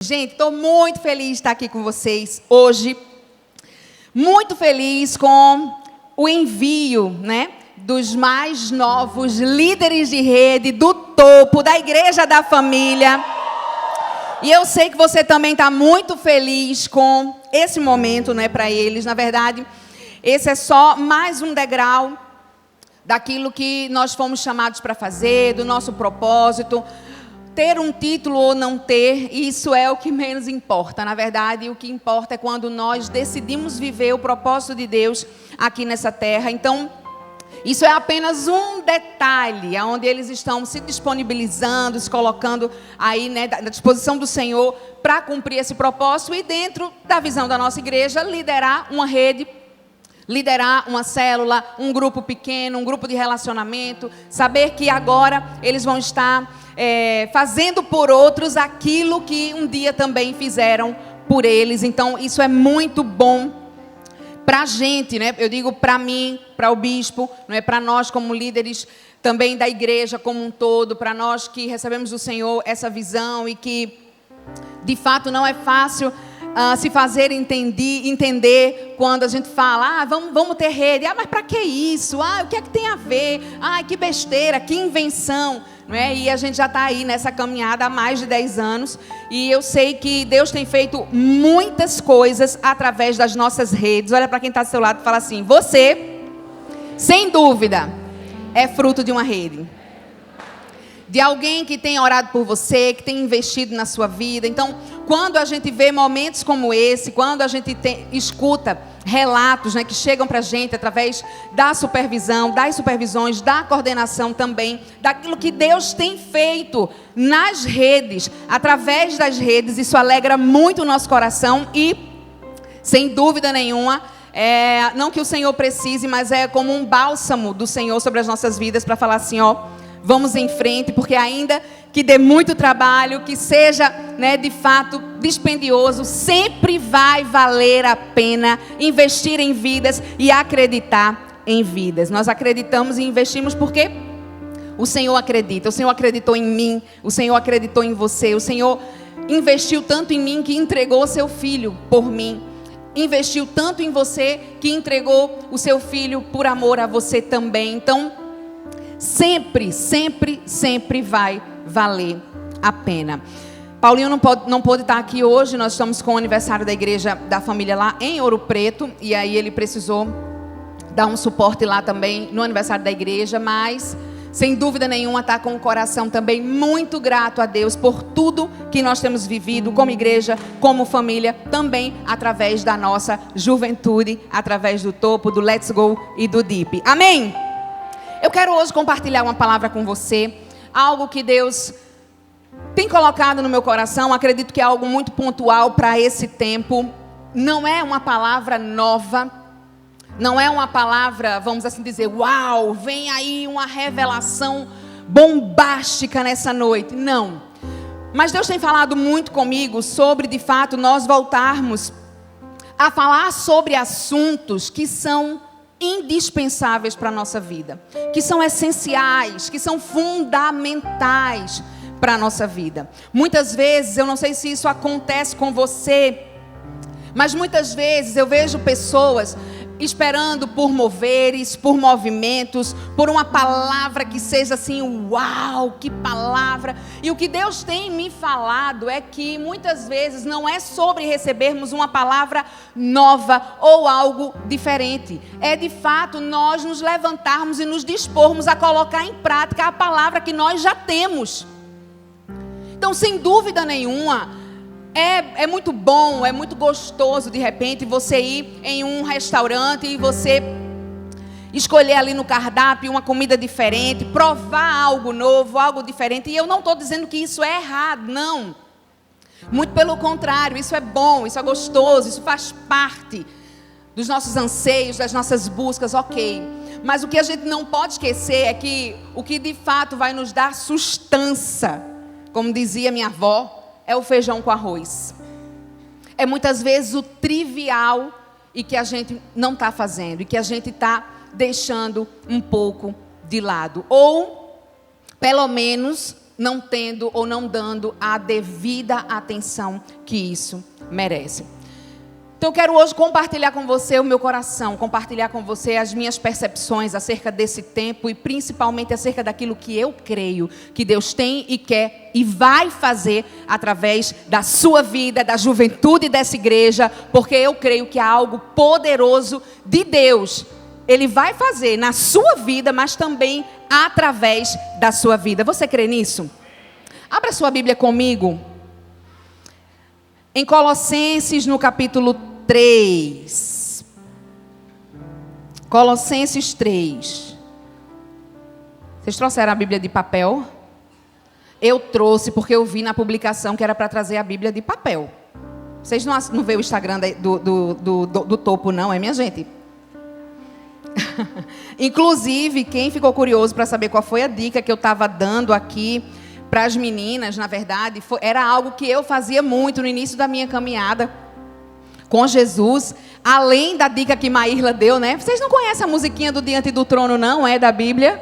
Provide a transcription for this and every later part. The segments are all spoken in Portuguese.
Gente, estou muito feliz de estar aqui com vocês hoje. Muito feliz com o envio, né, dos mais novos líderes de rede, do topo, da Igreja da Família. E eu sei que você também está muito feliz com esse momento, né, para eles. Na verdade, esse é só mais um degrau daquilo que nós fomos chamados para fazer, do nosso propósito. Ter um título ou não ter, isso é o que menos importa. Na verdade, o que importa é quando nós decidimos viver o propósito de Deus aqui nessa terra. Então, isso é apenas um detalhe, onde eles estão se disponibilizando, se colocando aí, né, à disposição do Senhor para cumprir esse propósito e dentro da visão da nossa igreja, liderar uma rede, liderar uma célula, um grupo pequeno, um grupo de relacionamento, saber que agora eles vão estar fazendo por outros aquilo que um dia também fizeram por eles. Então, isso é muito bom para a gente, né? Eu digo para mim, para o bispo, não é, para nós como líderes também da igreja como um todo, para nós que recebemos do Senhor essa visão e que, de fato, não é fácil se fazer entender quando a gente fala, vamos ter rede, mas para que isso? O que é que tem a ver? Que besteira, que invenção, não é? E a gente já está aí nessa caminhada há mais de 10 anos e eu sei que Deus tem feito muitas coisas através das nossas redes. Olha para quem está do seu lado e fala assim: você, sem dúvida, é fruto de uma rede. De alguém que tem orado por você, que tem investido na sua vida. Então, quando a gente vê momentos como esse, quando a gente escuta relatos, né, que chegam para a gente através da supervisão, das supervisões, da coordenação também, daquilo que Deus tem feito nas redes, através das redes, isso alegra muito o nosso coração e, sem dúvida nenhuma, não que o Senhor precise, mas é como um bálsamo do Senhor sobre as nossas vidas para falar assim, vamos em frente, porque ainda que dê muito trabalho, que seja, né, de fato dispendioso, sempre vai valer a pena investir em vidas e acreditar em vidas. Nós acreditamos e investimos porque o Senhor acredita. O Senhor acreditou em mim, o Senhor acreditou em você, o Senhor investiu tanto em mim que entregou seu filho por mim. Investiu tanto em você que entregou o seu filho por amor a você também. Então, sempre, sempre, sempre vai valer a pena. Paulinho não pôde estar aqui hoje. Nós estamos com o aniversário da Igreja da Família lá em Ouro Preto. E aí ele precisou dar um suporte lá também no aniversário da igreja. Mas, sem dúvida nenhuma, está com o coração também muito grato a Deus por tudo que nós temos vivido como igreja, como família, também através da nossa juventude, através do topo, do Let's Go e do Deep. Amém? Eu quero hoje compartilhar uma palavra com você, algo que Deus tem colocado no meu coração. Acredito que é algo muito pontual para esse tempo. Não é uma palavra nova, não é uma palavra, vamos assim dizer, uau, vem aí uma revelação bombástica nessa noite. Não. Mas Deus tem falado muito comigo sobre, de fato, nós voltarmos a falar sobre assuntos que são indispensáveis para a nossa vida, que são essenciais, que são fundamentais para a nossa vida. Muitas vezes, eu não sei se isso acontece com você, mas muitas vezes eu vejo pessoas esperando por moveres, por movimentos, por uma palavra que seja assim, uau, que palavra. E o que Deus tem me falado é que muitas vezes não é sobre recebermos uma palavra nova ou algo diferente. É de fato nós nos levantarmos e nos dispormos a colocar em prática a palavra que nós já temos. Então, sem dúvida nenhuma, é muito bom, é muito gostoso de repente você ir em um restaurante e você escolher ali no cardápio uma comida diferente, provar algo novo, algo diferente. E eu não estou dizendo que isso é errado, não. Muito pelo contrário, isso é bom, isso é gostoso, isso faz parte dos nossos anseios, das nossas buscas, ok. Mas o que a gente não pode esquecer é que o que de fato vai nos dar sustância, como dizia minha avó, é o feijão com arroz. É muitas vezes o trivial e que a gente não está fazendo, e que a gente está deixando um pouco de lado. Ou, pelo menos, não tendo ou não dando a devida atenção que isso merece. Então eu quero hoje compartilhar com você o meu coração, compartilhar com você as minhas percepções acerca desse tempo e principalmente acerca daquilo que eu creio que Deus tem e quer e vai fazer através da sua vida, da juventude dessa igreja, porque eu creio que há algo poderoso de Deus. Ele vai fazer na sua vida, mas também através da sua vida. Você crê nisso? Abra sua Bíblia comigo. Em Colossenses, no capítulo 3. Colossenses 3. Vocês trouxeram a Bíblia de papel? Eu trouxe porque eu vi na publicação que era para trazer a Bíblia de papel. Vocês não vê o Instagram do topo não, é minha gente? Inclusive, quem ficou curioso para saber qual foi a dica que eu estava dando aqui para as meninas, na verdade, era algo que eu fazia muito no início da minha caminhada com Jesus, além da dica que Maírla deu, né? Vocês não conhecem a musiquinha do Diante do Trono, não? É da Bíblia?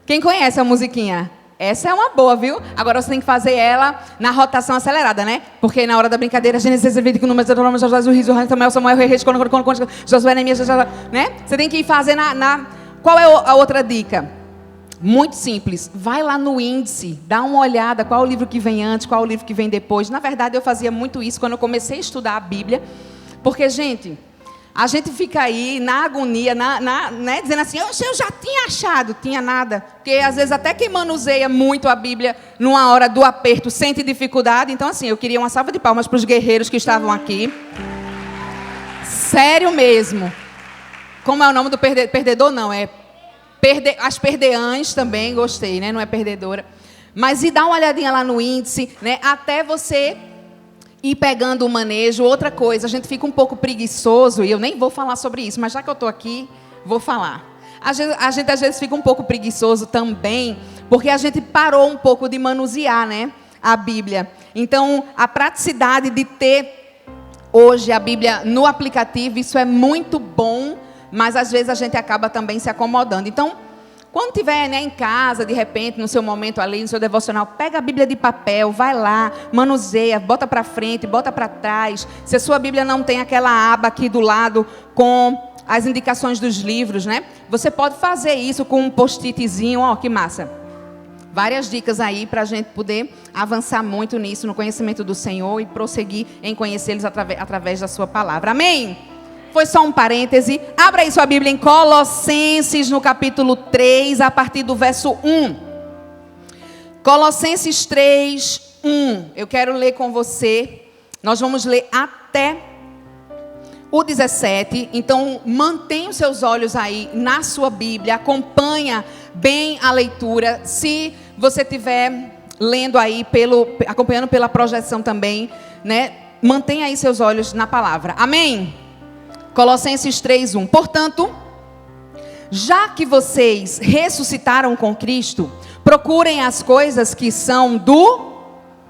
Quem conhece a musiquinha? Essa é uma boa, viu? Agora você tem que fazer ela na rotação acelerada, né? Porque na hora da brincadeira, Gênesis 20, número de Deuteronômio, Samuel, Samuel, Reis, Josué, Neemias, né? Você tem que ir fazer Qual é a outra dica? Muito simples. Vai lá no índice, dá uma olhada qual é o livro que vem antes, qual é o livro que vem depois. Na verdade, eu fazia muito isso quando eu comecei a estudar a Bíblia. Porque, gente, a gente fica aí na agonia, né, dizendo assim, eu já tinha achado, tinha nada. Porque às vezes até quem manuseia muito a Bíblia numa hora do aperto sente dificuldade. Então assim, eu queria uma salva de palmas para os guerreiros que estavam aqui. Sério mesmo. Como é o nome do perdedor? Não, é as perdeãs também, gostei, né? Não é perdedora. Mas e dá uma olhadinha lá no índice, né? Até você ir pegando o manejo. Outra coisa, a gente fica um pouco preguiçoso, e eu nem vou falar sobre isso, mas já que eu estou aqui, vou falar. A gente às vezes fica um pouco preguiçoso também, porque a gente parou um pouco de manusear, né, a Bíblia. Então, a praticidade de ter hoje a Bíblia no aplicativo, isso é muito bom, mas às vezes a gente acaba também se acomodando. Então, quando estiver, né, em casa, de repente, no seu momento ali, no seu devocional, pega a Bíblia de papel, vai lá, manuseia, bota para frente, bota para trás. Se a sua Bíblia não tem aquela aba aqui do lado com as indicações dos livros, né? Você pode fazer isso com um post-itzinho, ó, que massa. Várias dicas aí para a gente poder avançar muito nisso, no conhecimento do Senhor e prosseguir em conhecê-los através da sua palavra. Amém? Foi só um parêntese. Abra aí sua Bíblia em Colossenses, no capítulo 3, a partir do verso 1. Colossenses 3, 1. Eu quero ler com você. Nós vamos ler até o 17. Então, mantenha os seus olhos aí na sua Bíblia. Acompanha bem a leitura. Se você estiver lendo aí, acompanhando pela projeção também, né? Mantenha aí seus olhos na palavra. Amém? Colossenses 3:1. Portanto, já que vocês ressuscitaram com Cristo, procurem as coisas que são do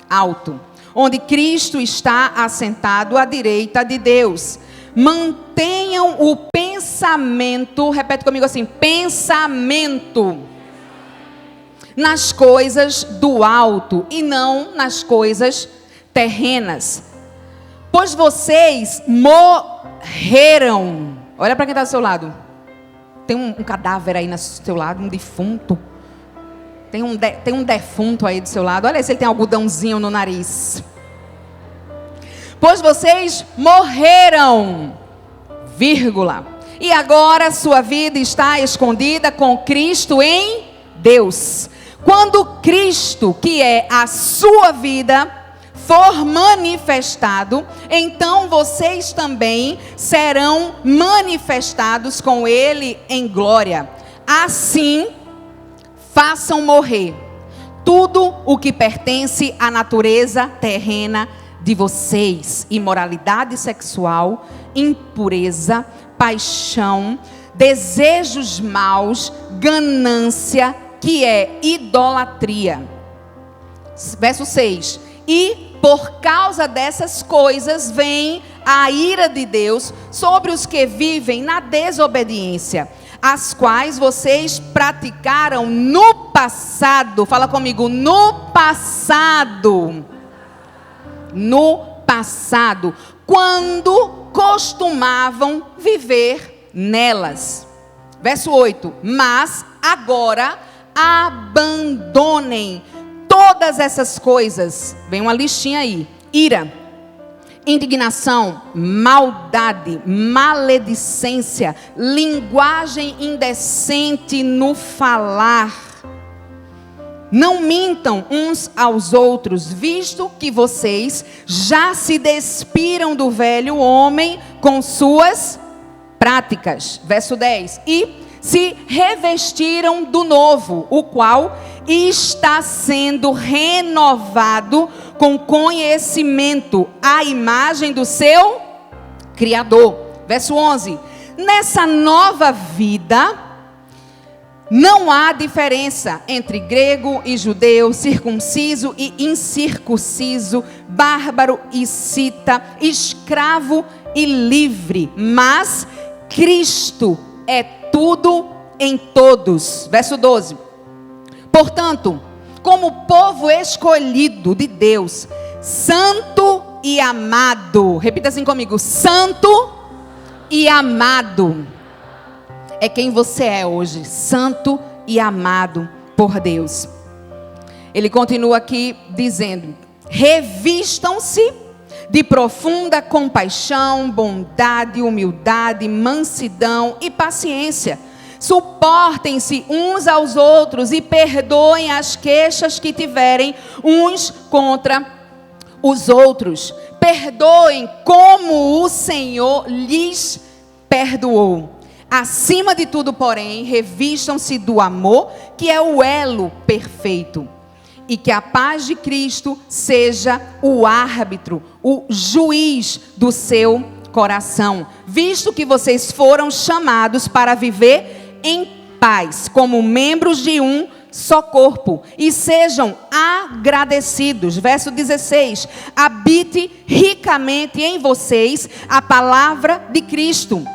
alto, onde Cristo está assentado à direita de Deus. Mantenham o pensamento, repete comigo assim, pensamento, nas coisas do alto e não nas coisas terrenas. Pois vocês morreram. Olha para quem está do seu lado. Tem um cadáver aí do seu lado, um defunto. Tem um defunto aí do seu lado. Olha se ele tem algodãozinho no nariz. Pois vocês morreram, vírgula. E agora sua vida está escondida com Cristo em Deus. Quando Cristo, que é a sua vida, for manifestado, então vocês também serão manifestados com Ele em glória. Assim, façam morrer tudo o que pertence à natureza terrena de vocês: imoralidade sexual, impureza, paixão, desejos maus, ganância, que é idolatria. Verso 6. E por causa dessas coisas vem a ira de Deus sobre os que vivem na desobediência. as quais vocês praticaram no passado. Fala comigo, no passado. No passado, quando costumavam viver nelas. Verso 8, mas agora abandonem todas essas coisas. Vem uma listinha aí: ira, indignação, maldade, maledicência, linguagem indecente no falar. Não mintam uns aos outros, visto que vocês já se despiram do velho homem com suas práticas. Verso 10. E se revestiram do novo, o qual está sendo renovado com conhecimento, à imagem do seu Criador. Verso 11. Nessa nova vida, não há diferença entre grego e judeu, circunciso e incircunciso, bárbaro e cita, escravo e livre, mas Cristo é tudo em todos. Verso 12. Portanto, como povo escolhido de Deus, santo e amado, repita assim comigo: santo e amado. É quem você é hoje, santo e amado por Deus. Ele continua aqui dizendo: revistam-se de profunda compaixão, bondade, humildade, mansidão e paciência. Suportem-se uns aos outros e perdoem as queixas que tiverem uns contra os outros. Perdoem como o Senhor lhes perdoou. Acima de tudo, porém, revistam-se do amor, que é o elo perfeito. E que a paz de Cristo seja o árbitro, o juiz do seu coração. Visto que vocês foram chamados para viver em paz, como membros de um só corpo. E sejam agradecidos. Verso 16. Habite ricamente em vocês a palavra de Cristo.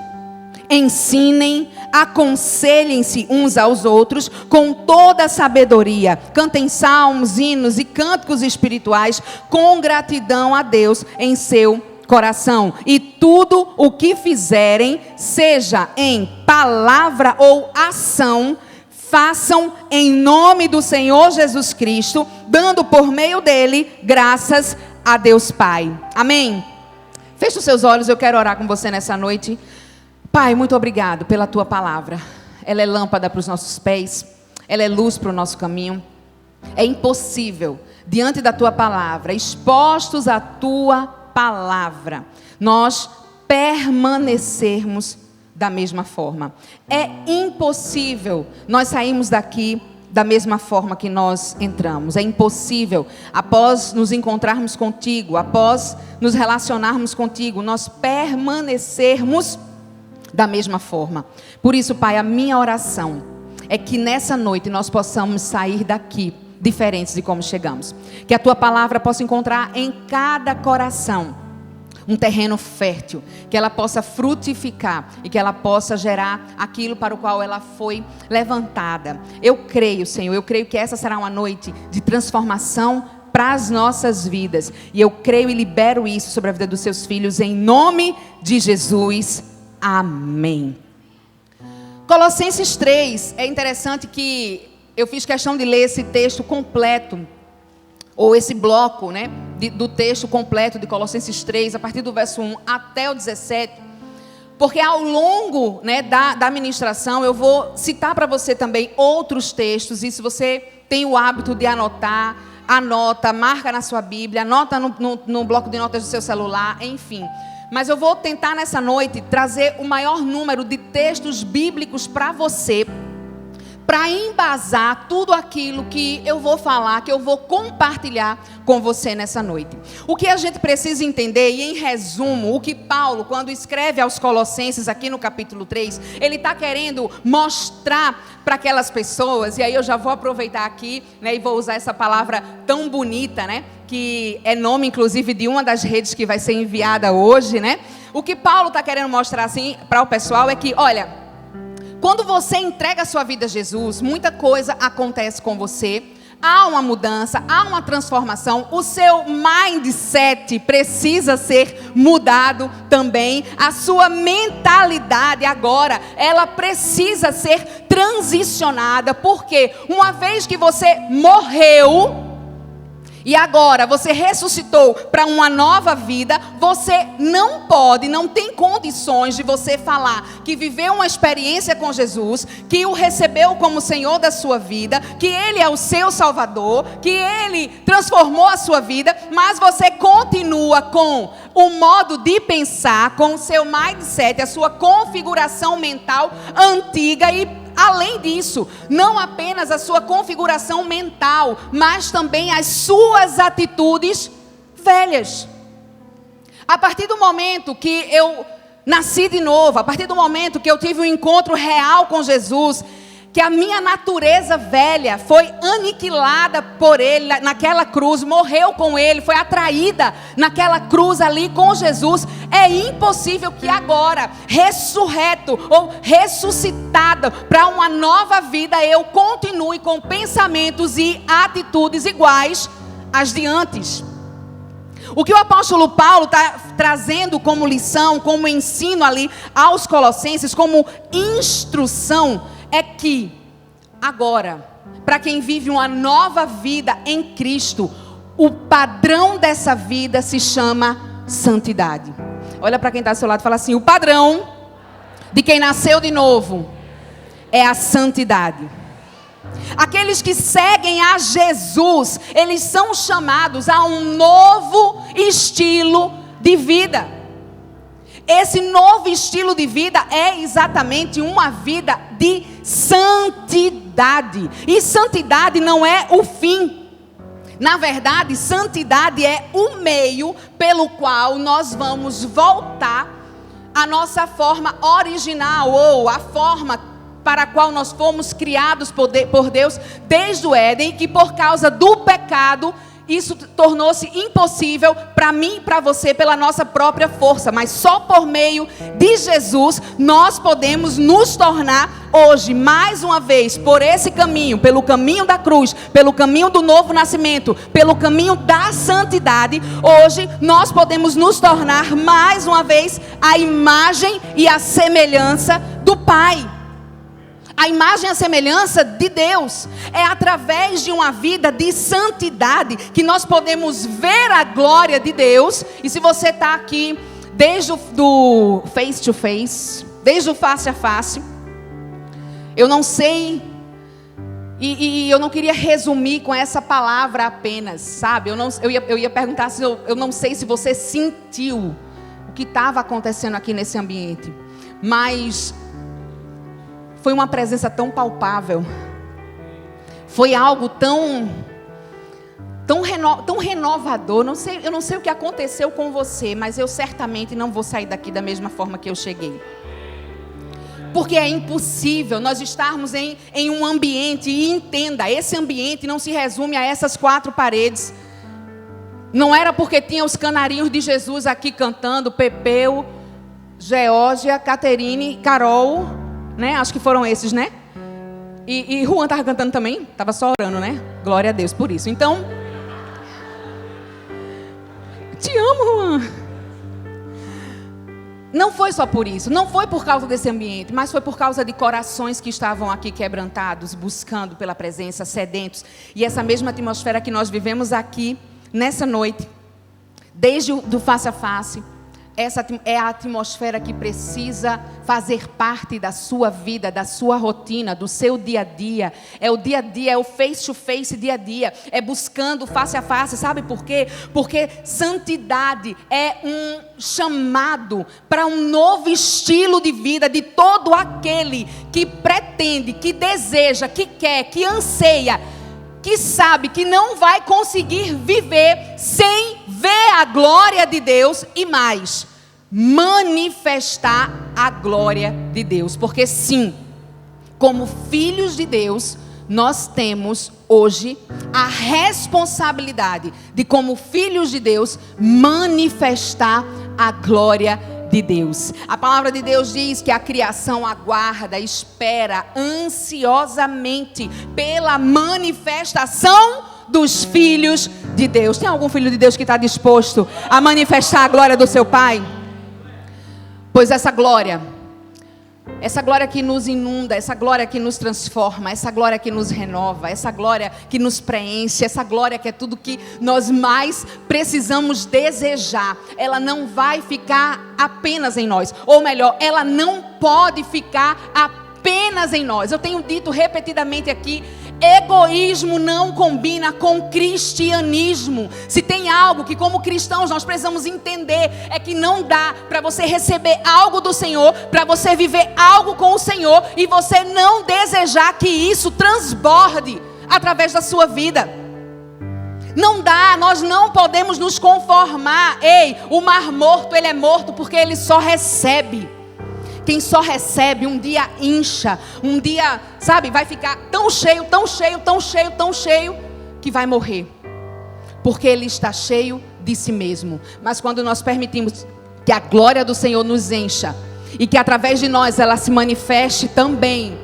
Ensinem, aconselhem-se uns aos outros com toda a sabedoria. Cantem salmos, hinos e cânticos espirituais com gratidão a Deus em seu coração. E tudo o que fizerem, seja em palavra ou ação, façam em nome do Senhor Jesus Cristo, dando por meio dele graças a Deus Pai. Amém? Feche os seus olhos, eu quero orar com você nessa noite. Pai, muito obrigado pela tua palavra. Ela é lâmpada para os nossos pés, ela é luz para o nosso caminho. É impossível, diante da tua palavra, expostos à tua palavra, nós permanecermos da mesma forma. É impossível nós sairmos daqui da mesma forma que nós entramos. É impossível, após nos encontrarmos contigo, após nos relacionarmos contigo, nós permanecermos da mesma forma. Por isso, Pai, a minha oração é que nessa noite nós possamos sair daqui diferentes de como chegamos. Que a tua palavra possa encontrar em cada coração um terreno fértil, que ela possa frutificar e que ela possa gerar aquilo para o qual ela foi levantada. Eu creio, Senhor, eu creio que essa será uma noite de transformação para as nossas vidas. E eu creio e libero isso sobre a vida dos seus filhos em nome de Jesus. Amém. Colossenses 3, é interessante que eu fiz questão de ler esse texto completo, ou esse bloco, né, do texto completo de Colossenses 3, a partir do verso 1 até o 17, porque ao longo, né, da ministração eu vou citar para você também outros textos, e se você tem o hábito de anotar, anota, marca na sua Bíblia, anota no bloco de notas do seu celular, enfim. Mas eu vou tentar nessa noite trazer o maior número de textos bíblicos para você, para embasar tudo aquilo que eu vou falar, que eu vou compartilhar com você nessa noite. O que a gente precisa entender, e em resumo, o que Paulo, quando escreve aos Colossenses aqui no capítulo 3, ele está querendo mostrar para aquelas pessoas, e aí eu já vou aproveitar aqui, né, e vou usar essa palavra tão bonita, né, que é nome inclusive de uma das redes que vai ser enviada hoje, né? O que Paulo está querendo mostrar assim para o pessoal é que, olha, Quando você entrega a sua vida a Jesus, muita coisa acontece com você. Há uma mudança, há uma transformação. O seu mindset precisa ser mudado também. A sua mentalidade agora, ela precisa ser transicionada. Porque uma vez que você morreu e agora você ressuscitou para uma nova vida, você não pode, não tem condições de você falar que viveu uma experiência com Jesus, que o recebeu como Senhor da sua vida, que Ele é o seu Salvador, que Ele transformou a sua vida, mas você continua com o modo de pensar, com o seu mindset, a sua configuração mental antiga e além disso, não apenas a sua configuração mental, mas também as suas atitudes velhas. A partir do momento que eu nasci de novo, a partir do momento que eu tive um encontro real com Jesus, que a minha natureza velha foi aniquilada por Ele naquela cruz, morreu com Ele, foi atraída naquela cruz ali com Jesus, é impossível que agora, ressurreto ou ressuscitado para uma nova vida, eu continue com pensamentos e atitudes iguais às de antes. O que o apóstolo Paulo está trazendo como lição, como ensino ali aos Colossenses, como instrução, é que agora, para quem vive uma nova vida em Cristo, o padrão dessa vida se chama santidade. Olha para quem está ao seu lado e fala assim: o padrão de quem nasceu de novo é a santidade. Aqueles que seguem a Jesus, eles são chamados a um novo estilo de vida. Esse novo estilo de vida é exatamente uma vida de santidade. E santidade não é o fim. Na verdade, santidade é o meio pelo qual nós vamos voltar à nossa forma original, ou a forma para a qual nós fomos criados por Deus desde o Éden, e que por causa do pecado isso tornou-se impossível para mim e para você pela nossa própria força, mas só por meio de Jesus nós podemos nos tornar hoje, mais uma vez, por esse caminho, pelo caminho da cruz, pelo caminho do novo nascimento, pelo caminho da santidade. Hoje nós podemos nos tornar mais uma vez a imagem e a semelhança do Pai. A imagem e a semelhança de Deus. É através de uma vida de santidade que nós podemos ver a glória de Deus. E se você está aqui desde do face to face, desde o face a face, eu não sei, e eu não queria resumir com essa palavra apenas, sabe? Eu ia perguntar se eu não sei se você sentiu o que estava acontecendo aqui nesse ambiente, mas foi uma presença tão palpável, foi algo tão renovador. Eu não sei o que aconteceu com você, mas eu certamente não vou sair daqui da mesma forma que eu cheguei. Porque é impossível nós estarmos em um ambiente, e entenda, esse ambiente não se resume a essas 4 paredes. Não era porque tinha os canarinhos de Jesus aqui cantando, Pepeu, Geórgia, Caterine, Carol, né? Acho que foram esses, né? E Juan estava cantando também, estava só orando, né? Glória a Deus por isso. Então, te amo, Juan. Não foi só por isso, não foi por causa desse ambiente, mas foi por causa de corações que estavam aqui quebrantados, buscando pela presença, sedentos. E essa mesma atmosfera que nós vivemos aqui, nessa noite, desde do face a face, essa é a atmosfera que precisa fazer parte da sua vida, da sua rotina, do seu dia a dia. É o dia a dia, é o face to face dia a dia. É buscando face a face. Sabe por quê? Porque santidade é um chamado para um novo estilo de vida de todo aquele que pretende, que deseja, que quer, que anseia, que sabe que não vai conseguir viver sem ver a glória de Deus e mais, manifestar a glória de Deus. Porque sim, como filhos de Deus, nós temos hoje a responsabilidade de, como filhos de Deus, manifestar a glória de Deus. A palavra de Deus diz que a criação aguarda, espera ansiosamente pela manifestação dos filhos de Deus. Tem algum filho de Deus que está disposto a manifestar a glória do seu Pai? Pois essa glória que nos inunda, essa glória que nos transforma, essa glória que nos renova, essa glória que nos preenche, essa glória que é tudo que nós mais precisamos desejar, ela não vai ficar apenas em nós, ou melhor, ela não pode ficar apenas em nós. Eu tenho dito repetidamente aqui, egoísmo não combina com cristianismo. Se tem algo que como cristãos nós precisamos entender, é que não dá para você receber algo do Senhor, para você viver algo com o Senhor e você não desejar que isso transborde através da sua vida. Não dá, nós não podemos nos conformar. Ei, o mar morto, ele é morto porque ele só recebe. Quem só recebe, um dia incha, um dia, sabe, vai ficar tão cheio, tão cheio, tão cheio, tão cheio, que vai morrer. Porque ele está cheio de si mesmo. Mas quando nós permitimos que a glória do Senhor nos encha, e que através de nós ela se manifeste também,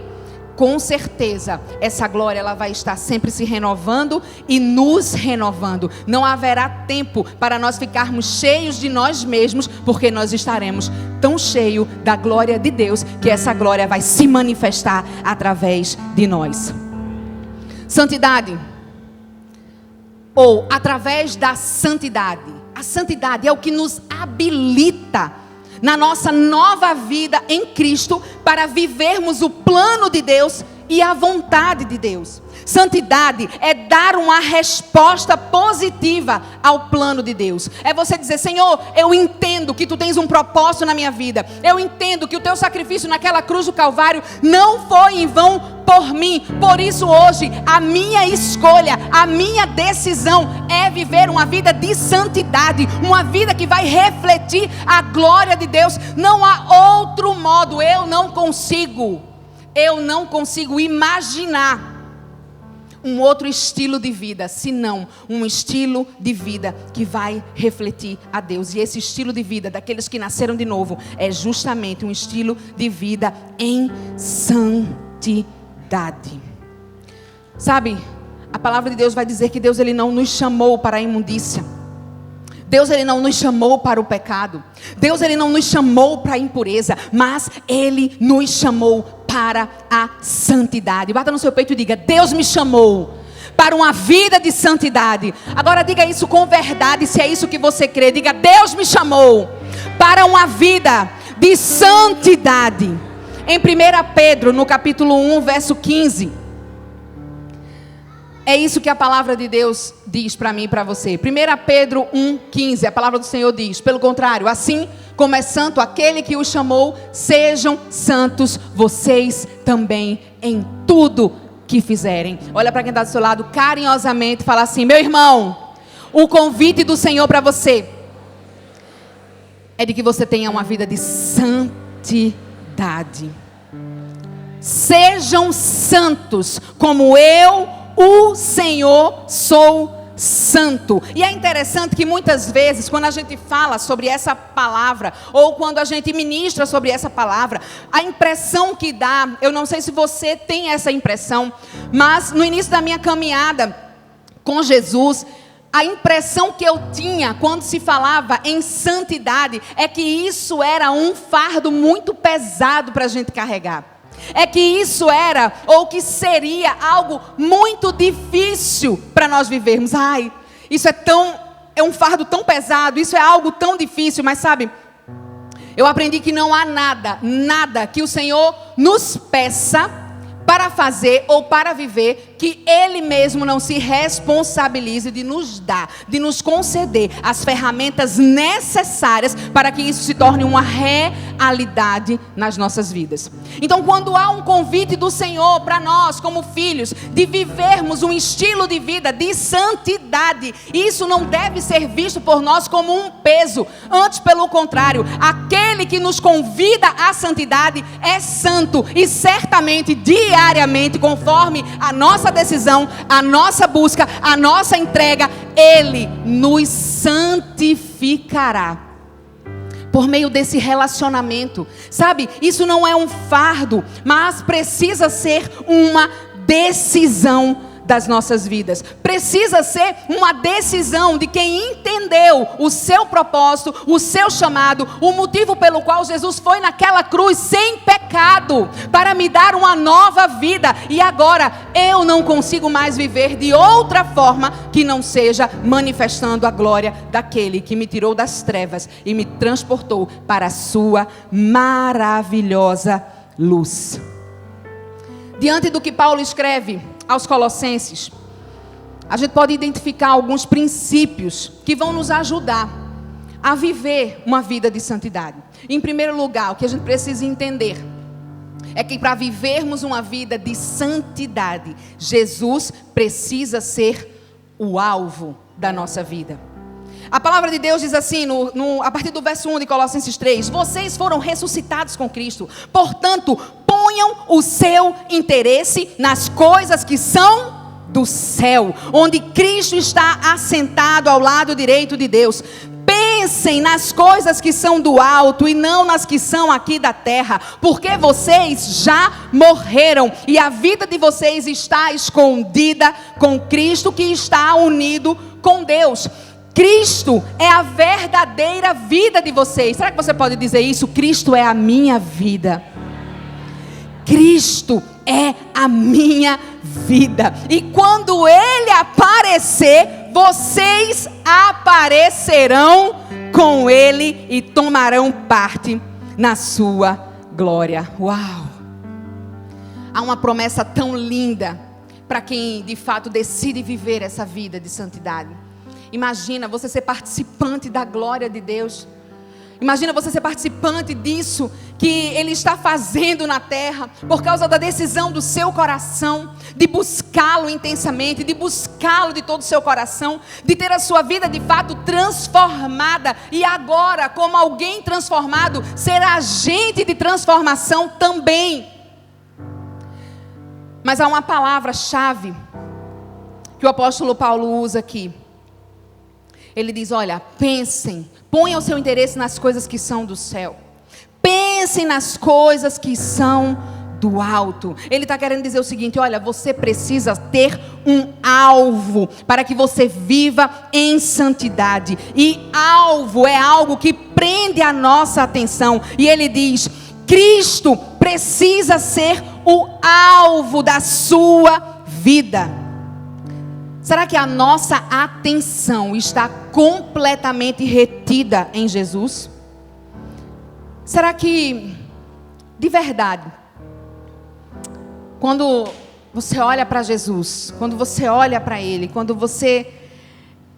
com certeza, essa glória ela vai estar sempre se renovando e nos renovando. Não haverá tempo para nós ficarmos cheios de nós mesmos, porque nós estaremos tão cheios da glória de Deus, que essa glória vai se manifestar através de nós. Santidade, ou através da santidade. A santidade é o que nos habilita na nossa nova vida em Cristo, para vivermos o plano de Deus e a vontade de Deus. Santidade é dar uma resposta positiva ao plano de Deus. É você dizer: Senhor, eu entendo que Tu tens um propósito na minha vida. Eu entendo que o Teu sacrifício naquela cruz do Calvário não foi em vão por mim. Por isso hoje, a minha escolha, a minha decisão é viver uma vida de santidade. Uma vida que vai refletir a glória de Deus. Não há outro modo. Eu não consigo imaginar um outro estilo de vida, senão um estilo de vida que vai refletir a Deus. E esse estilo de vida daqueles que nasceram de novo é justamente um estilo de vida em santidade. Sabe, a palavra de Deus vai dizer que Deus ele não nos chamou para a imundícia. Deus ele não nos chamou para o pecado. Deus ele não nos chamou para a impureza, mas Ele nos chamou para a santidade. Bata no seu peito e diga: Deus me chamou para uma vida de santidade. Agora diga isso com verdade, se é isso que você crê. Diga: Deus me chamou para uma vida de santidade. Em 1 Pedro, no capítulo 1, verso 15. É isso que a palavra de Deus diz para mim e para você. 1 Pedro 1,15, a palavra do Senhor diz: pelo contrário, assim como é santo aquele que os chamou, sejam santos vocês também em tudo que fizerem. Olha para quem está do seu lado carinhosamente e fala assim: meu irmão, o convite do Senhor para você é de que você tenha uma vida de santidade. Sejam santos como eu, o Senhor, sou santo. E é interessante que muitas vezes, quando a gente fala sobre essa palavra, ou quando a gente ministra sobre essa palavra, a impressão que dá, eu não sei se você tem essa impressão, mas no início da minha caminhada com Jesus, a impressão que eu tinha quando se falava em santidade é que isso era um fardo muito pesado para a gente carregar. É que isso era, ou que seria algo muito difícil para nós vivermos. Ai, isso é um fardo tão pesado, isso é algo tão difícil. Mas sabe, eu aprendi que não há nada que o Senhor nos peça para fazer ou para viver, que Ele mesmo não se responsabilize de nos dar, de nos conceder as ferramentas necessárias para que isso se torne uma realidade nas nossas vidas. Então, quando há um convite do Senhor para nós, como filhos, de vivermos um estilo de vida de santidade, isso não deve ser visto por nós como um peso. Antes, pelo contrário, aquele que nos convida à santidade é santo e certamente diariamente, conforme a nossa decisão, a nossa busca, a nossa entrega, Ele nos santificará. por meio desse relacionamento. Sabe, isso não é um fardo, mas precisa ser uma decisão das nossas vidas. Precisa ser uma decisão de quem entendeu o seu propósito, o seu chamado, o motivo pelo qual Jesus foi naquela cruz sem pecado, para me dar uma nova vida. E agora eu não consigo mais viver de outra forma que não seja manifestando a glória daquele que me tirou das trevas e me transportou para a sua maravilhosa luz. Diante do que Paulo escreve aos Colossenses, a gente pode identificar alguns princípios que vão nos ajudar a viver uma vida de santidade. Em primeiro lugar, o que a gente precisa entender é que para vivermos uma vida de santidade, Jesus precisa ser o alvo da nossa vida. A palavra de Deus diz assim, a partir do verso 1 de Colossenses 3, vocês foram ressuscitados com Cristo, portanto, ponham o seu interesse nas coisas que são do céu, onde Cristo está assentado ao lado direito de Deus. Pensem nas coisas que são do alto e não nas que são aqui da terra, porque vocês já morreram e a vida de vocês está escondida com Cristo, que está unido com Deus. Cristo é a verdadeira vida de vocês. Será que você pode dizer isso? Cristo é a minha vida. Cristo é a minha vida. E quando Ele aparecer, vocês aparecerão com Ele e tomarão parte na sua glória. Uau! Há uma promessa tão linda para quem de fato decide viver essa vida de santidade. Imagina você ser participante da glória de Deus. Imagina você ser participante disso que Ele está fazendo na terra, por causa da decisão do seu coração, de buscá-lo intensamente, de buscá-lo de todo o seu coração, de ter a sua vida de fato transformada, e agora, como alguém transformado, ser agente de transformação também. Mas há uma palavra-chave que o apóstolo Paulo usa aqui. Ele diz, olha, pensem, ponham o seu interesse nas coisas que são do céu. Pensem nas coisas que são do alto. Ele está querendo dizer o seguinte, olha, você precisa ter um alvo para que você viva em santidade. E alvo é algo que prende a nossa atenção. E ele diz, Cristo precisa ser o alvo da sua vida. Será que a nossa atenção está completamente retida em Jesus? Será que, de verdade, quando você olha para Jesus, quando você olha para Ele, quando você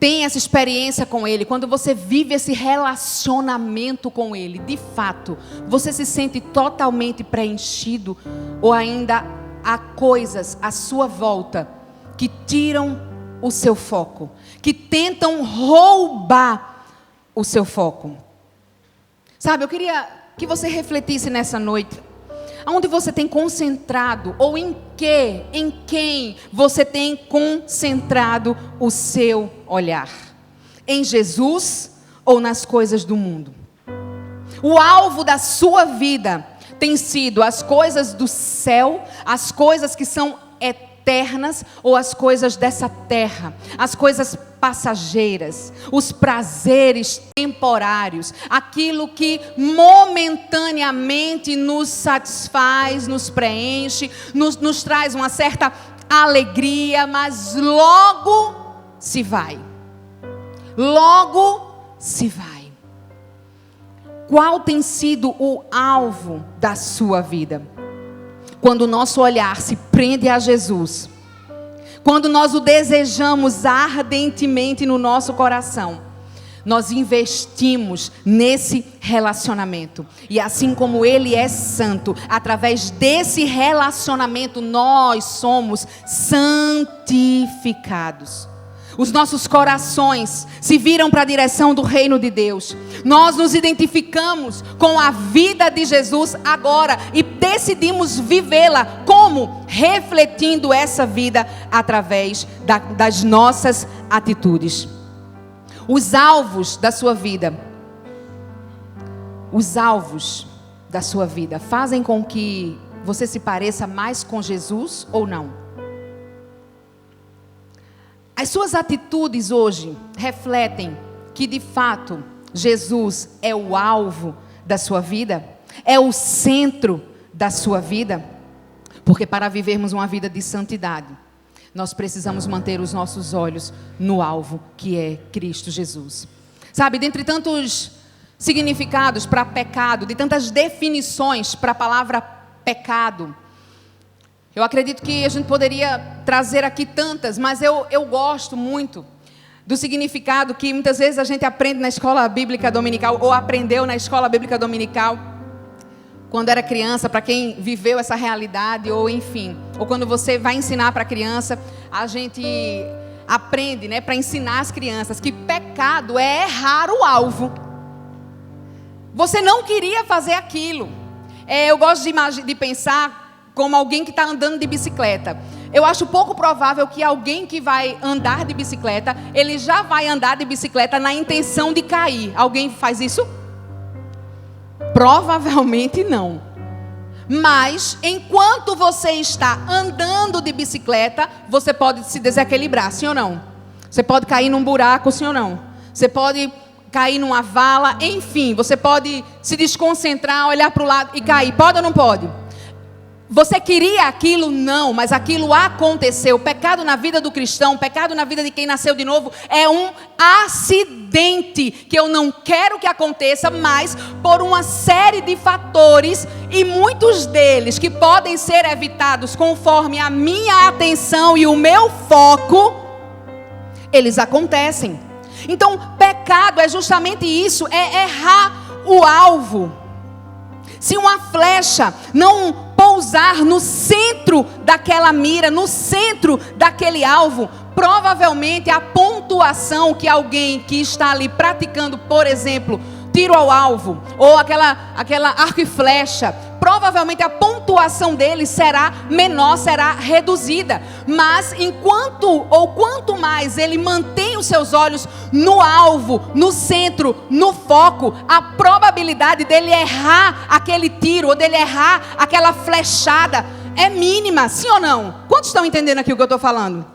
tem essa experiência com Ele, quando você vive esse relacionamento com Ele, de fato, você se sente totalmente preenchido? Ou ainda há coisas à sua volta que tiram o seu foco, que tentam roubar o seu foco? Sabe, eu queria que você refletisse nessa noite, aonde você tem concentrado, ou em quem você tem concentrado o seu olhar? Em Jesus ou nas coisas do mundo? O alvo da sua vida tem sido as coisas do céu, as coisas que são eternas, ou as coisas dessa terra, as coisas passageiras, os prazeres temporários, aquilo que momentaneamente nos satisfaz, nos preenche, nos traz uma certa alegria, mas logo se vai. Logo se vai. Qual tem sido o alvo da sua vida? Quando o nosso olhar se prende a Jesus, quando nós o desejamos ardentemente no nosso coração, nós investimos nesse relacionamento. E assim como Ele é santo, através desse relacionamento nós somos santificados. Os nossos corações se viram para a direção do reino de Deus. Nós nos identificamos com a vida de Jesus agora e decidimos vivê-la. Como? Refletindo essa vida através das nossas atitudes. Os alvos da sua vida os alvos da sua vida fazem com que você se pareça mais com Jesus ou não? As suas atitudes hoje refletem que de fato Jesus é o alvo da sua vida? É o centro da sua vida? Porque para vivermos uma vida de santidade, nós precisamos manter os nossos olhos no alvo, que é Cristo Jesus. Sabe, dentre tantos significados para pecado, de tantas definições para a palavra pecado, eu acredito que a gente poderia trazer aqui tantas, mas eu gosto muito do significado que muitas vezes a gente aprende na escola bíblica dominical, ou aprendeu na escola bíblica dominical, quando era criança, para quem viveu essa realidade, ou enfim, ou quando você vai ensinar para a criança, a gente aprende, né, para ensinar as crianças que pecado é errar o alvo. Você não queria fazer aquilo. Eu gosto de pensar como alguém que está andando de bicicleta. Eu acho pouco provável que alguém que vai andar de bicicleta, ele já vai andar de bicicleta na intenção de cair. Alguém faz isso? Provavelmente não. Mas, enquanto você está andando de bicicleta, você pode se desequilibrar, sim ou não? Você pode cair num buraco, sim ou não? Você pode cair numa vala, enfim, você pode se desconcentrar, olhar para o lado e cair. Pode ou não pode? Você queria aquilo? Não, mas aquilo aconteceu. O pecado na vida do cristão, o pecado na vida de quem nasceu de novo, é um acidente que eu não quero que aconteça, mas por uma série de fatores, e muitos deles que podem ser evitados conforme a minha atenção e o meu foco, eles acontecem. Então, pecado é justamente isso, é errar o alvo. Se uma flecha não pousar no centro daquela mira, no centro daquele alvo, provavelmente a pontuação que alguém que está ali praticando, por exemplo, tiro ao alvo, ou aquela arco e flecha, provavelmente a pontuação dele será menor, será reduzida. Mas quanto mais ele mantém os seus olhos no alvo, no centro, no foco, a probabilidade dele errar aquele tiro, ou dele errar aquela flechada, é mínima, sim ou não? Quantos estão entendendo aqui o que eu estou falando?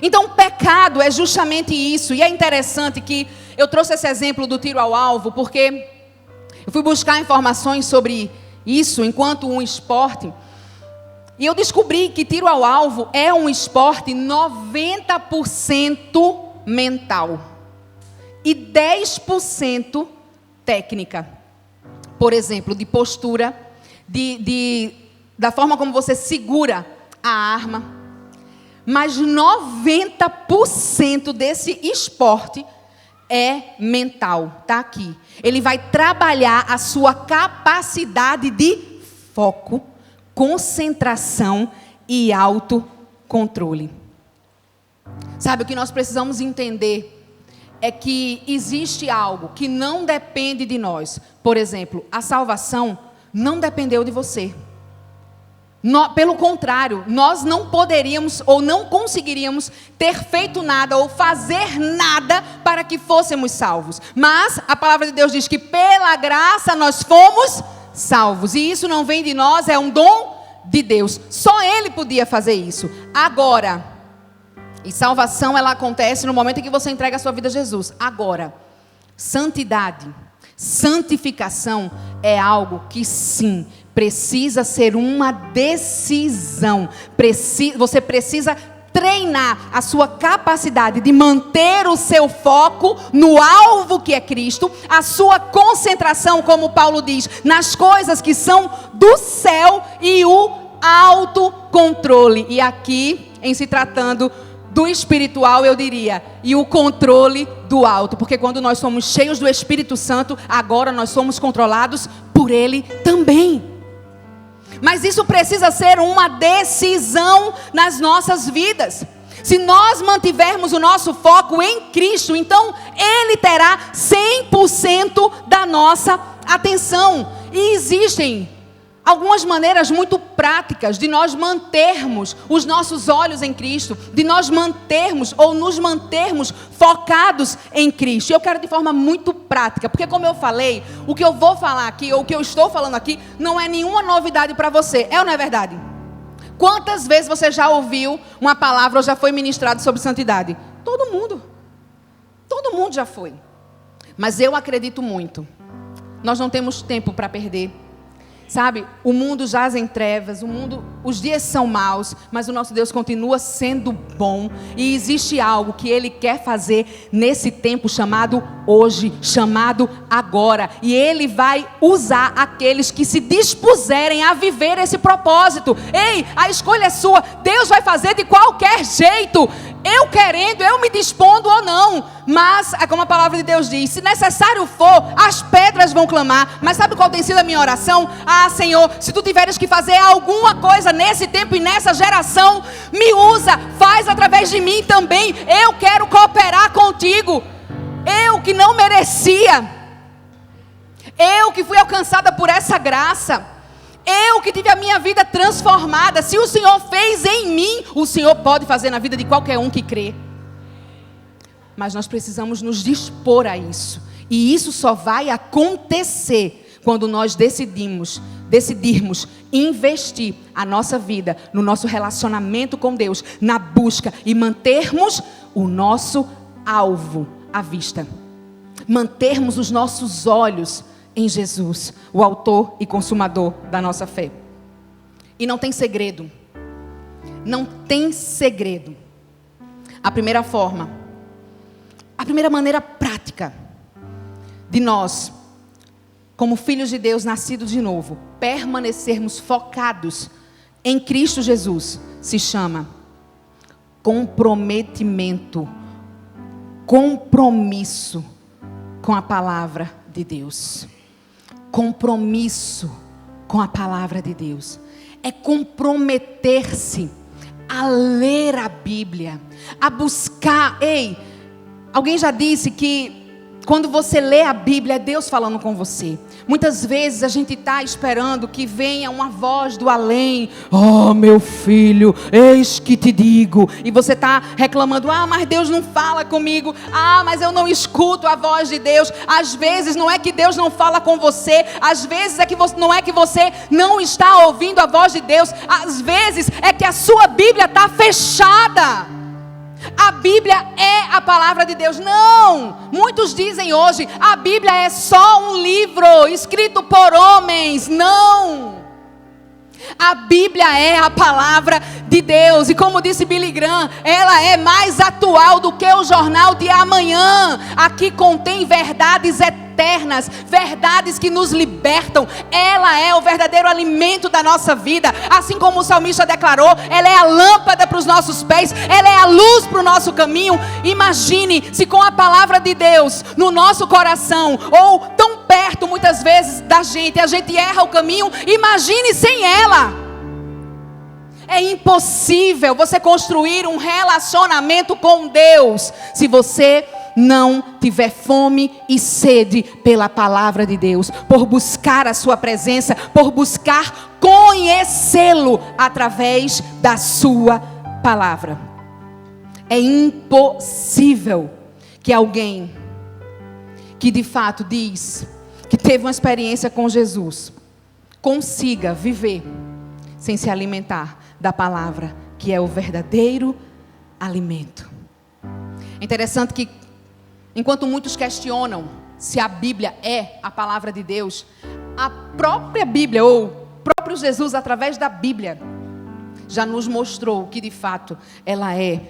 Então, pecado é justamente isso. E é interessante que eu trouxe esse exemplo do tiro ao alvo, porque eu fui buscar informações sobre isso enquanto um esporte. E eu descobri que tiro ao alvo é um esporte 90% mental e 10% técnica. Por exemplo, de postura, da forma como você segura a arma. Mas 90% desse esporte é mental, está aqui. Ele vai trabalhar a sua capacidade de foco, concentração e autocontrole. Sabe, o que nós precisamos entender é que existe algo que não depende de nós. Por exemplo, a salvação não dependeu de você. Pelo contrário, nós não poderíamos ou não conseguiríamos ter feito nada ou fazer nada para que fôssemos salvos. Mas a palavra de Deus diz que pela graça nós fomos salvos. E isso não vem de nós, é um dom de Deus. Só Ele podia fazer isso. Agora, e salvação ela acontece no momento em que você entrega a sua vida a Jesus. Agora, santidade, santificação é algo que sim, precisa ser uma decisão. Você precisa treinar a sua capacidade de manter o seu foco no alvo que é Cristo, a sua concentração, como Paulo diz, nas coisas que são do céu e o autocontrole. E aqui, em se tratando do espiritual, eu diria, e o controle do alto, porque quando nós somos cheios do Espírito Santo, agora nós somos controlados por Ele também. Mas isso precisa ser uma decisão nas nossas vidas. Se nós mantivermos o nosso foco em Cristo, então Ele terá 100% da nossa atenção. E existem algumas maneiras muito práticas de nós mantermos os nossos olhos em Cristo, de nós mantermos ou nos mantermos focados em Cristo. E eu quero de forma muito prática, porque como eu falei, o que eu vou falar aqui, ou o que eu estou falando aqui, não é nenhuma novidade para você. É ou não é verdade? Quantas vezes você já ouviu uma palavra ou já foi ministrado sobre santidade? Todo mundo já foi. Mas eu acredito muito. Nós não temos tempo para perder. Sabe, o mundo jaz em trevas, os dias são maus, mas o nosso Deus continua sendo bom. E existe algo que Ele quer fazer nesse tempo chamado hoje, chamado agora. E Ele vai usar aqueles que se dispuserem a viver esse propósito. Ei, a escolha é sua, Deus vai fazer de qualquer jeito. Eu querendo, eu me dispondo ou não. Mas, é como a palavra de Deus diz, se necessário for, as pedras vão clamar. Mas sabe qual tem sido a minha oração? Ah, Senhor, se Tu tiveres que fazer alguma coisa nesse tempo e nessa geração, me usa, faz através de mim também. Eu quero cooperar contigo. Eu que não merecia, eu que fui alcançada por essa graça, eu que tive a minha vida transformada. Se o Senhor fez em mim, o Senhor pode fazer na vida de qualquer um que crê. Mas nós precisamos nos dispor a isso. E isso só vai acontecer quando nós decidirmos investir a nossa vida no nosso relacionamento com Deus, na busca e mantermos o nosso alvo à vista. Mantermos os nossos olhos em Jesus, o autor e consumador da nossa fé. E não tem segredo. Não tem segredo. A primeira maneira prática de nós, como filhos de Deus nascidos de novo, permanecermos focados em Cristo Jesus, se chama comprometimento, compromisso com a palavra de Deus. Compromisso com a palavra de Deus é comprometer-se a ler a Bíblia, a buscar. Ei, alguém já disse que quando você lê a Bíblia, é Deus falando com você. Muitas vezes a gente está esperando que venha uma voz do além. Oh, meu filho, eis que te digo. E você está reclamando, mas Deus não fala comigo. Mas eu não escuto a voz de Deus. Às vezes não é que Deus não fala com você. Às vezes não é que você não está ouvindo a voz de Deus. Às vezes é que a sua Bíblia está fechada. A Bíblia é a palavra de Deus. Não! Muitos dizem hoje, a Bíblia é só um livro escrito por homens. Não! A Bíblia é a palavra de Deus. E como disse Billy Graham, ela é mais atual do que o jornal de amanhã. Aqui contém verdades eternas, verdades que nos libertam. Ela é o verdadeiro alimento da nossa vida. Assim como o salmista declarou, ela é a lâmpada para os nossos pés, ela é a luz para o nosso caminho. Imagine se com a palavra de Deus no nosso coração, ou tão perto muitas vezes da gente, a gente erra o caminho. Imagine sem ela. É impossível você construir um relacionamento com Deus se você não tiver fome e sede pela palavra de Deus, por buscar a sua presença, por buscar conhecê-lo através da sua palavra. É impossível que alguém que de fato diz que teve uma experiência com Jesus consiga viver sem se alimentar da palavra, que é o verdadeiro alimento. É interessante que enquanto muitos questionam se a Bíblia é a palavra de Deus, a própria Bíblia, ou o próprio Jesus, através da Bíblia, já nos mostrou que de fato ela é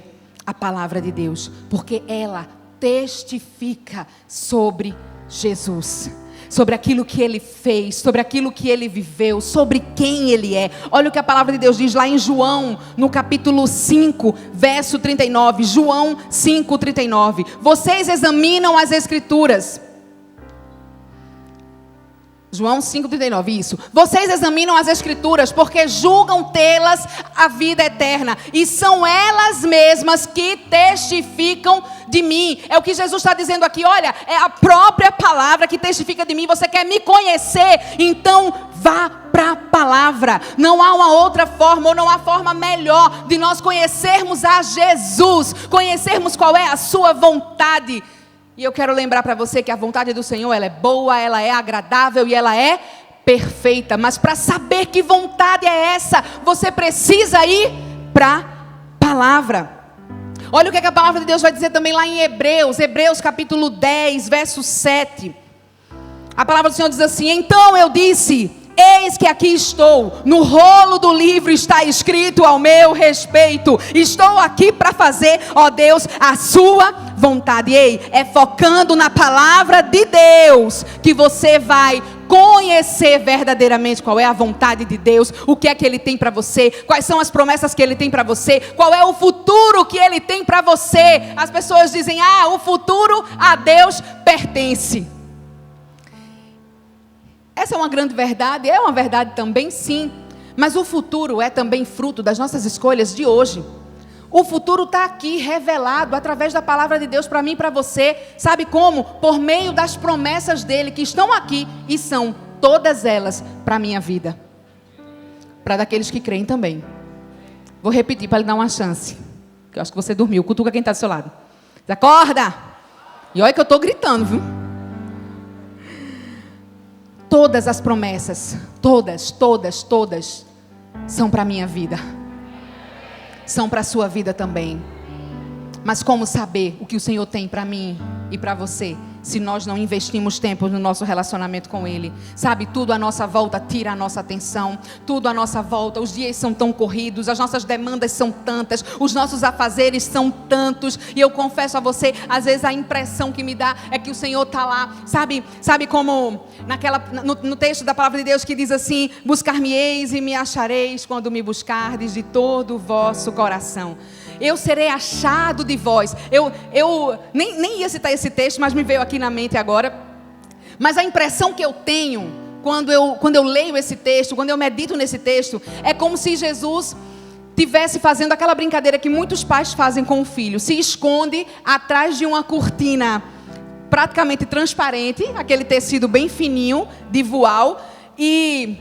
a palavra de Deus, porque ela testifica sobre Jesus, sobre aquilo que Ele fez, sobre aquilo que Ele viveu, sobre quem Ele é. Olha o que a palavra de Deus diz lá em João, no capítulo 5, verso 39. João 5, 39. Vocês examinam as Escrituras, João 5,39, isso. Vocês examinam as Escrituras porque julgam tê-las a vida eterna. E são elas mesmas que testificam de mim. É o que Jesus está dizendo aqui. Olha, é a própria palavra que testifica de mim. Você quer me conhecer? Então vá para a palavra. Não há uma outra forma, ou não há forma melhor de nós conhecermos a Jesus. Conhecermos qual é a sua vontade. E eu quero lembrar para você que a vontade do Senhor, ela é boa, ela é agradável e ela é perfeita. Mas para saber que vontade é essa, você precisa ir para a palavra. Olha o que a palavra de Deus vai dizer também lá em Hebreus capítulo 10, verso 7. A palavra do Senhor diz assim: então eu disse: eis que aqui estou, no rolo do livro está escrito ao meu respeito. Estou aqui para fazer, ó Deus, a sua vontade. Ei, é focando na palavra de Deus que você vai conhecer verdadeiramente qual é a vontade de Deus, o que é que Ele tem para você, quais são as promessas que Ele tem para você, qual é o futuro que Ele tem para você. As pessoas dizem: o futuro a Deus pertence. Essa é uma grande verdade, é uma verdade também, sim. Mas o futuro é também fruto das nossas escolhas de hoje. O futuro está aqui, revelado, através da palavra de Deus para mim e para você. Sabe como? Por meio das promessas dEle, que estão aqui e são todas elas para a minha vida. Para daqueles que creem também. Vou repetir para lhe dar uma chance. Eu acho que você dormiu. Cutuca quem está do seu lado. Acorda! E olha que eu estou gritando, viu? Todas as promessas, todas, são para a minha vida. São para a sua vida também. Mas como saber o que o Senhor tem para mim e para você, se nós não investimos tempo no nosso relacionamento com Ele? Sabe, tudo à nossa volta tira a nossa atenção. Tudo à nossa volta, os dias são tão corridos, as nossas demandas são tantas, os nossos afazeres são tantos. E eu confesso a você, às vezes a impressão que me dá é que o Senhor está lá. Sabe como no texto da palavra de Deus que diz assim: buscar-me-eis e me achareis quando me buscardes de todo o vosso coração. Eu serei achado de vós. Eu nem ia citar esse texto, mas me veio aqui na mente agora. Mas a impressão que eu tenho quando eu leio esse texto, quando eu medito nesse texto, é como se Jesus estivesse fazendo aquela brincadeira que muitos pais fazem com o filho. Se esconde atrás de uma cortina praticamente transparente, aquele tecido bem fininho, de voal. E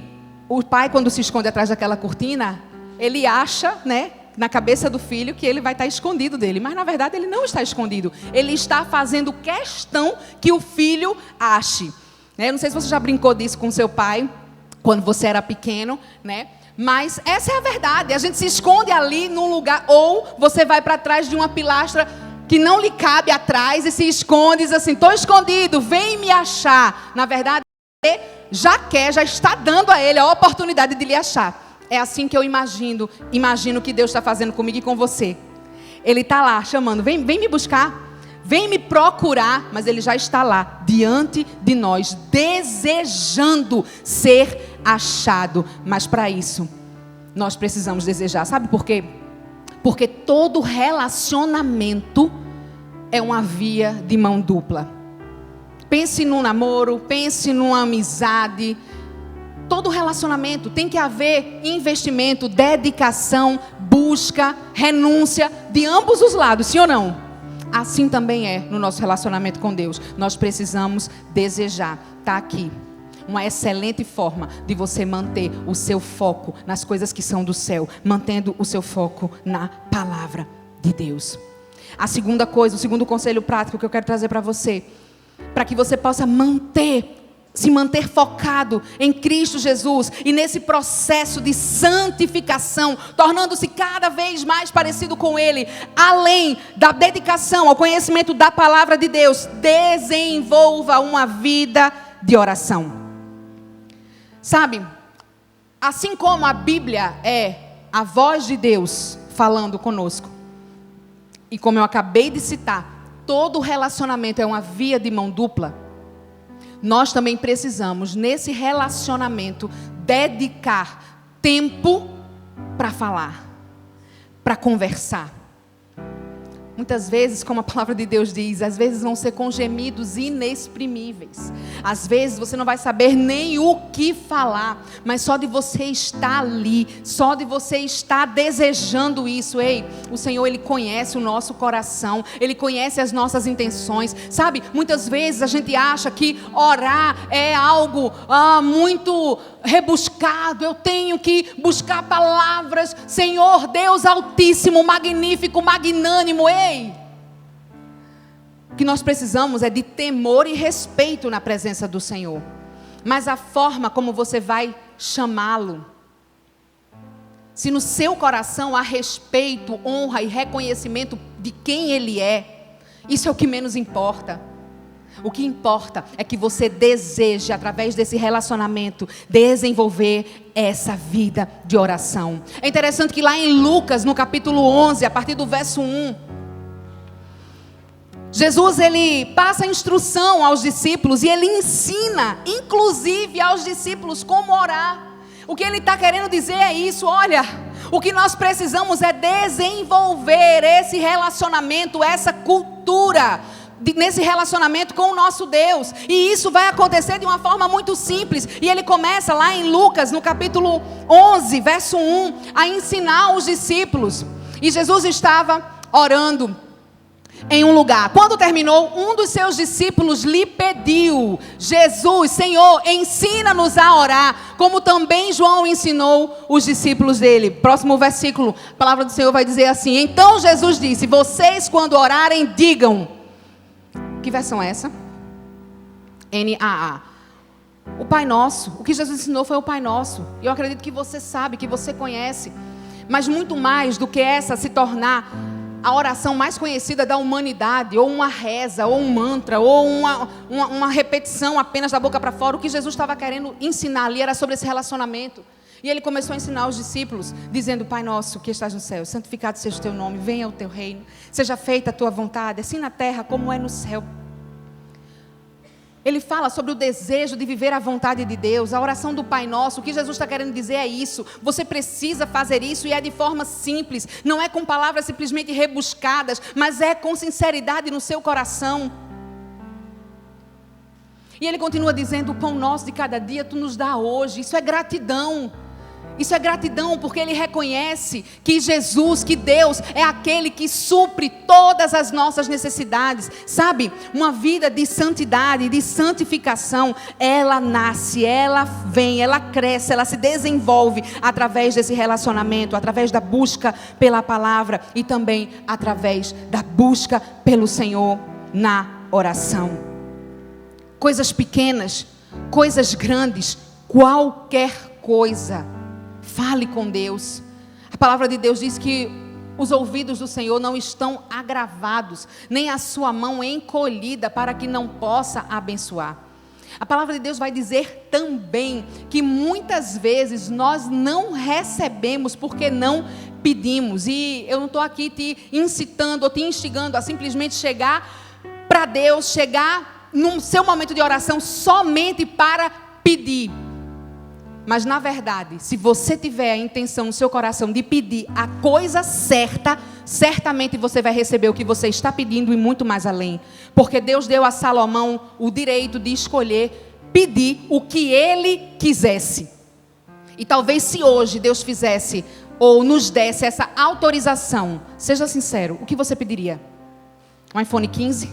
o pai, quando se esconde atrás daquela cortina, ele acha, né, na cabeça do filho que ele vai estar escondido dele. Mas na verdade ele não está escondido. Ele está fazendo questão que o filho ache. Eu não sei se você já brincou disso com seu pai, quando você era pequeno, né? Mas essa é a verdade. A gente se esconde ali num lugar, ou você vai para trás de uma pilastra que não lhe cabe atrás e se esconde e diz assim: estou escondido, vem me achar. Na verdade, você já está dando a ele a oportunidade de lhe achar. É assim que eu imagino que Deus está fazendo comigo e com você. Ele está lá chamando: vem me buscar, vem me procurar. Mas Ele já está lá, diante de nós, desejando ser achado. Mas para isso, nós precisamos desejar. Sabe por quê? Porque todo relacionamento é uma via de mão dupla. Pense num namoro, pense numa amizade. Todo relacionamento tem que haver investimento, dedicação, busca, renúncia de ambos os lados, sim ou não? Assim também é no nosso relacionamento com Deus. Nós precisamos desejar. Está aqui uma excelente forma de você manter o seu foco nas coisas que são do céu, mantendo o seu foco na palavra de Deus. A segunda coisa, o segundo conselho prático que eu quero trazer para você, para que você possa se manter focado em Cristo Jesus e nesse processo de santificação, tornando-se cada vez mais parecido com Ele, além da dedicação ao conhecimento da palavra de Deus, desenvolva uma vida de oração. Sabe, assim como a Bíblia é a voz de Deus falando conosco, e como eu acabei de citar, todo relacionamento é uma via de mão dupla. Nós também precisamos, nesse relacionamento, dedicar tempo para falar, para conversar. Muitas vezes, como a palavra de Deus diz, às vezes vão ser com gemidos inexprimíveis. Às vezes você não vai saber nem o que falar, mas só de você estar ali, só de você estar desejando isso. Ei, o Senhor, Ele conhece o nosso coração, Ele conhece as nossas intenções. Sabe, muitas vezes a gente acha que orar é algo muito rebuscado. Eu tenho que buscar palavras, Senhor Deus Altíssimo, magnífico, magnânimo. Ei, o que nós precisamos é de temor e respeito na presença do Senhor. Mas a forma como você vai chamá-lo, se no seu coração há respeito, honra e reconhecimento de quem Ele é, isso é o que menos importa. O que importa é que você deseje, através desse relacionamento, desenvolver essa vida de oração. É interessante que lá em Lucas, no capítulo 11, a partir do verso 1, Jesus, Ele passa a instrução aos discípulos e Ele ensina, inclusive aos discípulos, como orar. O que Ele está querendo dizer é isso: olha, o que nós precisamos é desenvolver esse relacionamento, essa cultura, nesse relacionamento com o nosso Deus. E isso vai acontecer de uma forma muito simples. E Ele começa lá em Lucas, no capítulo 11, verso 1, a ensinar os discípulos. E Jesus estava orando em um lugar. Quando terminou, um dos seus discípulos lhe pediu: Jesus, Senhor, ensina-nos a orar, como também João ensinou os discípulos dele. Próximo versículo, a palavra do Senhor vai dizer assim: então Jesus disse: vocês quando orarem, digam. Que versão é essa? NAA. O Pai Nosso. O que Jesus ensinou foi o Pai Nosso. E eu acredito que você sabe, que você conhece. Mas muito mais do que essa se tornar a oração mais conhecida da humanidade, ou uma reza, ou um mantra, ou uma repetição apenas da boca para fora, o que Jesus estava querendo ensinar ali era sobre esse relacionamento. E Ele começou a ensinar os discípulos, dizendo: Pai Nosso que estás no céu, santificado seja o teu nome, venha o teu reino, seja feita a tua vontade, assim na terra como é no céu. Ele fala sobre o desejo de viver a vontade de Deus, a oração do Pai Nosso. O que Jesus está querendo dizer é isso: você precisa fazer isso, e é de forma simples, não é com palavras simplesmente rebuscadas, mas é com sinceridade no seu coração. E Ele continua dizendo: o pão nosso de cada dia tu nos dá hoje. Isso é gratidão. Isso é gratidão, porque Ele reconhece que Jesus, que Deus é aquele que supre todas as nossas necessidades. Sabe, uma vida de santidade, de santificação, ela nasce, ela vem, ela cresce, ela se desenvolve através desse relacionamento, através da busca pela palavra e também através da busca pelo Senhor na oração. Coisas pequenas, coisas grandes, qualquer coisa, fale com Deus. A palavra de Deus diz que os ouvidos do Senhor não estão agravados, nem a sua mão encolhida para que não possa abençoar. A palavra de Deus vai dizer também que muitas vezes nós não recebemos porque não pedimos. E eu não estou aqui te incitando ou te instigando a simplesmente chegar para Deus, chegar no seu momento de oração somente para pedir. Mas na verdade, se você tiver a intenção no seu coração de pedir a coisa certa, certamente você vai receber o que você está pedindo e muito mais além. Porque Deus deu a Salomão o direito de escolher pedir o que ele quisesse. E talvez se hoje Deus fizesse ou nos desse essa autorização, seja sincero, o que você pediria? Um iPhone 15?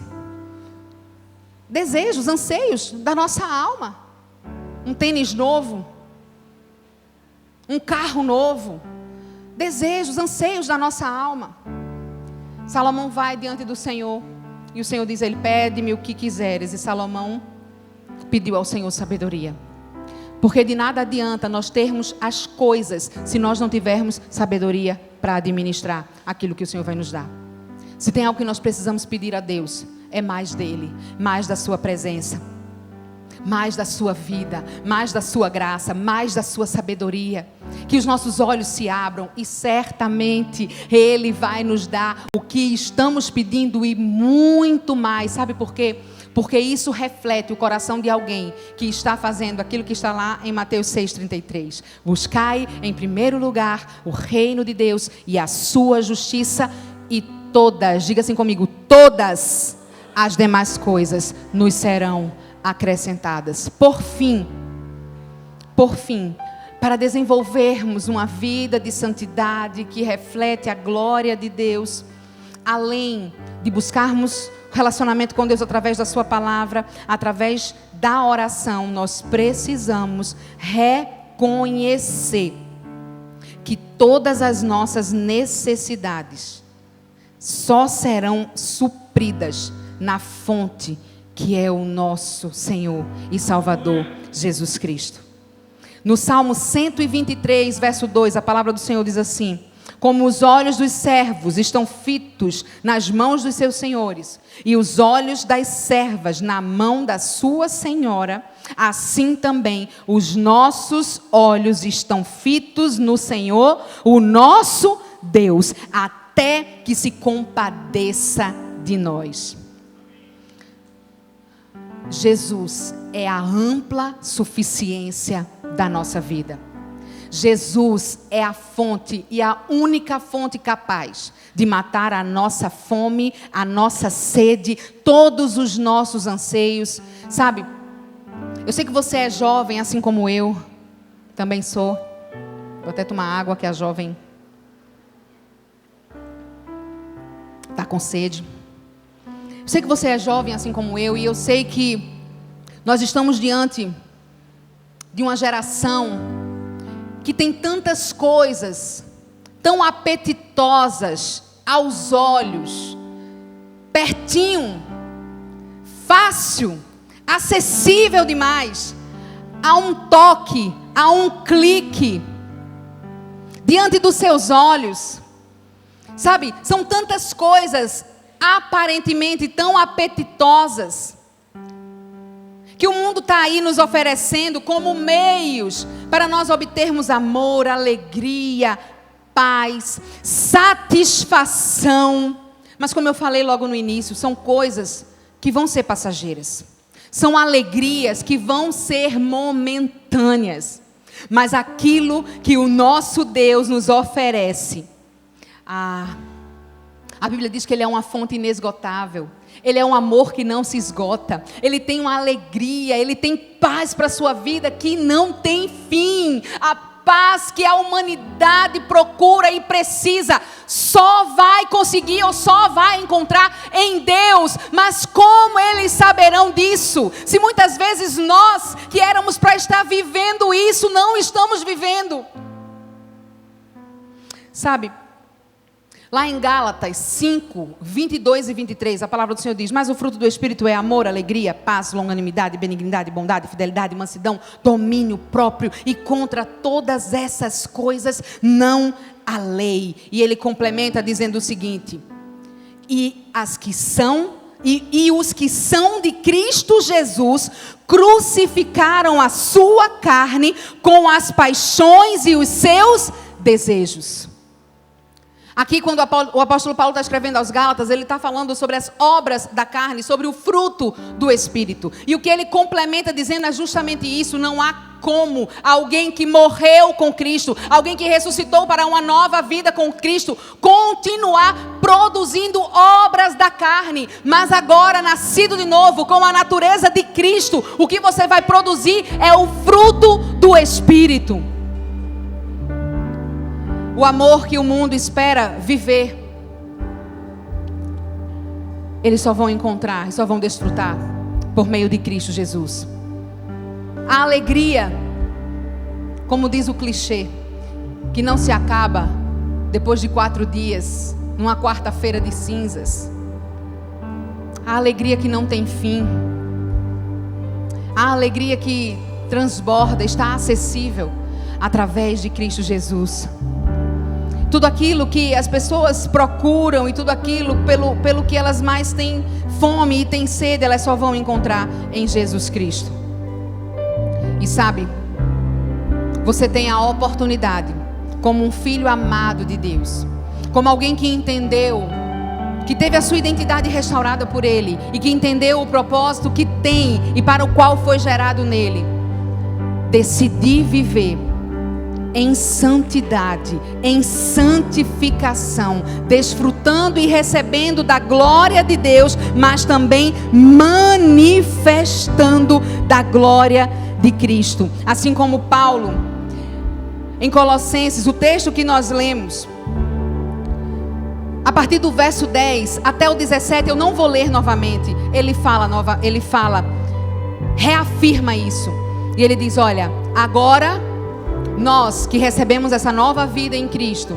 Desejos, anseios da nossa alma. Um tênis novo. Um carro novo. Desejos, anseios da nossa alma. Salomão vai diante do Senhor. E o Senhor diz a ele: pede-me o que quiseres. E Salomão pediu ao Senhor sabedoria. Porque de nada adianta nós termos as coisas se nós não tivermos sabedoria para administrar aquilo que o Senhor vai nos dar. Se tem algo que nós precisamos pedir a Deus, é mais dele, mais da sua presença, mais da sua vida, mais da sua graça, mais da sua sabedoria. Que os nossos olhos se abram e certamente Ele vai nos dar o que estamos pedindo e muito mais. Sabe por quê? Porque isso reflete o coração de alguém que está fazendo aquilo que está lá em Mateus 6,33. Buscai em primeiro lugar o reino de Deus e a sua justiça, e todas, diga assim comigo, todas as demais coisas nos serão acrescentadas. Por fim, para desenvolvermos uma vida de santidade que reflete a glória de Deus, além de buscarmos relacionamento com Deus através da sua palavra, através da oração, nós precisamos reconhecer que todas as nossas necessidades só serão supridas na fonte que é o nosso Senhor e Salvador Jesus Cristo. No Salmo 123, verso 2, a palavra do Senhor diz assim: como os olhos dos servos estão fitos nas mãos dos seus senhores, e os olhos das servas na mão da sua senhora, assim também os nossos olhos estão fitos no Senhor, o nosso Deus, até que se compadeça de nós. Jesus é a ampla suficiência da nossa vida. Jesus é a fonte e a única fonte capaz de matar a nossa fome, a nossa sede, todos os nossos anseios. Sabe, eu sei que você é jovem assim como eu, também sou. Vou até tomar água que a jovem está com sede. Eu sei que você é jovem assim como eu, e eu sei que nós estamos diante de uma geração que tem tantas coisas tão apetitosas aos olhos, pertinho, fácil, acessível demais, a um toque, a um clique, diante dos seus olhos. Sabe, são tantas coisas aparentemente tão apetitosas que o mundo está aí nos oferecendo como meios para nós obtermos amor, alegria, paz, satisfação. Mas como eu falei logo no início, são coisas que vão ser passageiras. São alegrias que vão ser momentâneas. Mas aquilo que o nosso Deus nos oferece, a Bíblia diz que Ele é uma fonte inesgotável. Ele é um amor que não se esgota. Ele tem uma alegria, Ele tem paz para a sua vida que não tem fim. A paz que a humanidade procura e precisa, só vai conseguir ou só vai encontrar em Deus. Mas como eles saberão disso, se muitas vezes nós que éramos para estar vivendo isso, não estamos vivendo? Sabe, lá em Gálatas 5, 22 e 23, a palavra do Senhor diz: mas o fruto do Espírito é amor, alegria, paz, longanimidade, benignidade, bondade, fidelidade, mansidão, domínio próprio, e contra todas essas coisas não há lei. E ele complementa dizendo o seguinte: os que são de Cristo Jesus crucificaram a sua carne com as paixões e os seus desejos. Aqui, quando o apóstolo Paulo está escrevendo aos Gálatas, ele está falando sobre as obras da carne, sobre o fruto do Espírito. E o que ele complementa dizendo é justamente isso: não há como alguém que morreu com Cristo, alguém que ressuscitou para uma nova vida com Cristo, continuar produzindo obras da carne. Mas agora, nascido de novo, com a natureza de Cristo, o que você vai produzir é o fruto do Espírito. O amor que o mundo espera viver, eles só vão encontrar, só vão desfrutar por meio de Cristo Jesus. A alegria, como diz o clichê, que não se acaba depois de 4 dias, numa quarta-feira de cinzas. A alegria que não tem fim. A alegria que transborda, está acessível através de Cristo Jesus. Tudo aquilo que as pessoas procuram e tudo aquilo pelo que elas mais têm fome e têm sede, elas só vão encontrar em Jesus Cristo. E sabe, você tem a oportunidade, como um filho amado de Deus, como alguém que entendeu, que teve a sua identidade restaurada por Ele e que entendeu o propósito que tem e para o qual foi gerado nele, decidir viver em santidade, em santificação, desfrutando e recebendo da glória de Deus, mas também manifestando da glória de Cristo. Assim como Paulo, em Colossenses, o texto que nós lemos, a partir do verso 10 até o 17, eu não vou ler novamente. Ele fala, reafirma isso. E ele diz: olha, agora nós que recebemos essa nova vida em Cristo,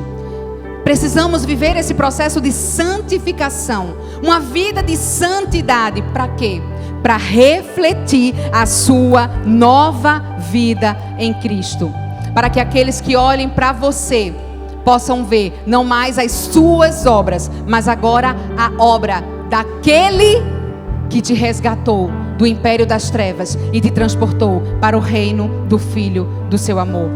precisamos viver esse processo de santificação, uma vida de santidade. Para quê? Para refletir a sua nova vida em Cristo. Para que aqueles que olhem para você possam ver não mais as suas obras, mas agora a obra daquele que te resgatou do império das trevas e te transportou para o reino do Filho do seu amor.